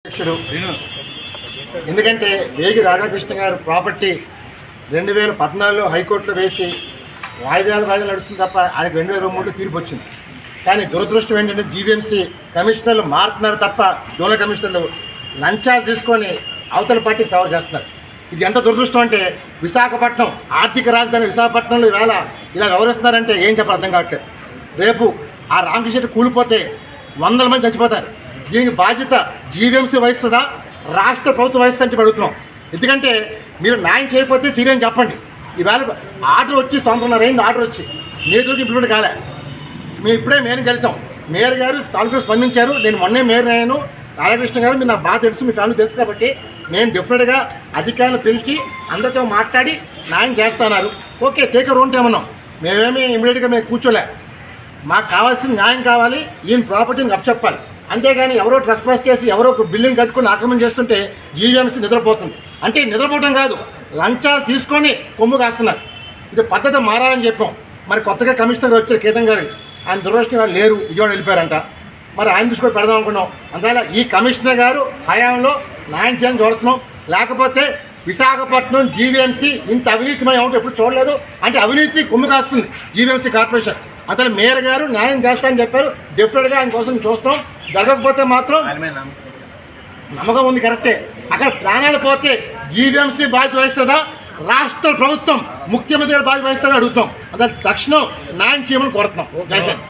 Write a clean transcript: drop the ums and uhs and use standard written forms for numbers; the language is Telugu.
అధ్యక్షుడు ఎందుకంటే వేగి రాధాకృష్ణ గారు ప్రాపర్టీ 2014లో హైకోర్టులో వేసి వాయిదాలు నడుస్తుంది తప్ప ఆయనకు 2023లో తీర్పు వచ్చింది. కానీ దురదృష్టం ఏంటంటే జీవీఎంసీ కమిషనర్లు మారుతున్నారు తప్ప జోనల్ కమిషనర్లు లంచాలు తీసుకొని అవతల పార్టీ ఫేవర్ చేస్తున్నారు. ఇది ఎంత దురదృష్టం అంటే విశాఖపట్నం ఆర్థిక రాజధాని విశాఖపట్నంలో ఈవేళ ఇలా వ్యవహరిస్తున్నారంటే ఏం చెప్పాలి అర్థం కావట్లేదు. రేపు ఆ రామకృష్ణ కూలిపోతే 100 మంది చచ్చిపోతారు. దీనికి బాధ్యత జీవీఎంసీ వహిస్తుందా రాష్ట్ర ప్రభుత్వం వహిస్తుందని చెప్పి అడుగుతున్నాం. ఎందుకంటే మీరు న్యాయం చేయకపోతే చర్యని చెప్పండి. ఈవేళ ఆర్డర్ వచ్చి 9:30 అయింది, ఆర్డర్ వచ్చి మేయర్కి ఇంప్లిమెంట్ కాలే. మేము ఇప్పుడే మేయర్ని కలిసాం, మేయర్ గారు చాలా స్పందించారు. నేను మొన్నే మేయర్ అయ్యాను. రాధాకృష్ణ గారు మీరు నాకు బాగా తెలుసు, మీ ఫ్యామిలీ తెలుసు కాబట్టి నేను డెఫినెట్గా అధికారులు పిలిచి అందరితో మాట్లాడి న్యాయం చేస్తున్నారు. ఓకే టేక్ ఓన్ ఏమన్నాం, మేమేమి ఇమీడియట్గా మేము కూర్చోలే. మాకు కావాల్సిన న్యాయం కావాలి, ఈయన ప్రాపర్టీని అప్పచెప్పాలి. అంతేగాని ఎవరో ట్రెస్పాస్ చేసి ఎవరో ఒక బిల్డింగ్ కట్టుకుని ఆక్రమణ చేస్తుంటే జీవీఎంసీ నిద్రపోతుంది. అంటే నిద్రపోవడం కాదు, లంచాలు తీసుకొని కొమ్ము కాస్తున్నారు. ఇది పద్ధతి మారాలని చెప్పాం. మరి కొత్తగా కమిషనర్ వచ్చారు కేతం గారు, ఆయన దురదృష్టం గారు లేరు, విజయవాడ వెళ్ళిపోయారంట. మరి ఆయన తీసుకొని పెడదాం అనుకున్నాం. అందువల్ల ఈ కమిషనర్ గారు హయాంలో న్యాయం చేయని చూడుతున్నాం. లేకపోతే విశాఖపట్నం జీవీఎంసీ ఇంత అవినీతిమయం ఉంటే ఎప్పుడు చూడలేదు. అంటే అవినీతి కొమ్ము కాస్తుంది జీవీఎంసీ కార్పొరేషన్. అతను మేయర్ గారు న్యాయం చేస్తానని చెప్పారు. డెఫినెట్గా ఆయన కోసం చూస్తాం. జరగకపోతే మాత్రం నమ్మకం ఉంది కరెక్టే. అక్కడ ప్రాణాలు పోతే జీవీఎంసీ బాధ్యత వహిస్తుందా రాష్ట్ర ప్రభుత్వం ముఖ్యమంత్రి గారు బాధ్యత వహిస్తారని అడుగుతాం. అదే తక్షణం న్యాయం చేయమని కోరుతున్నాం.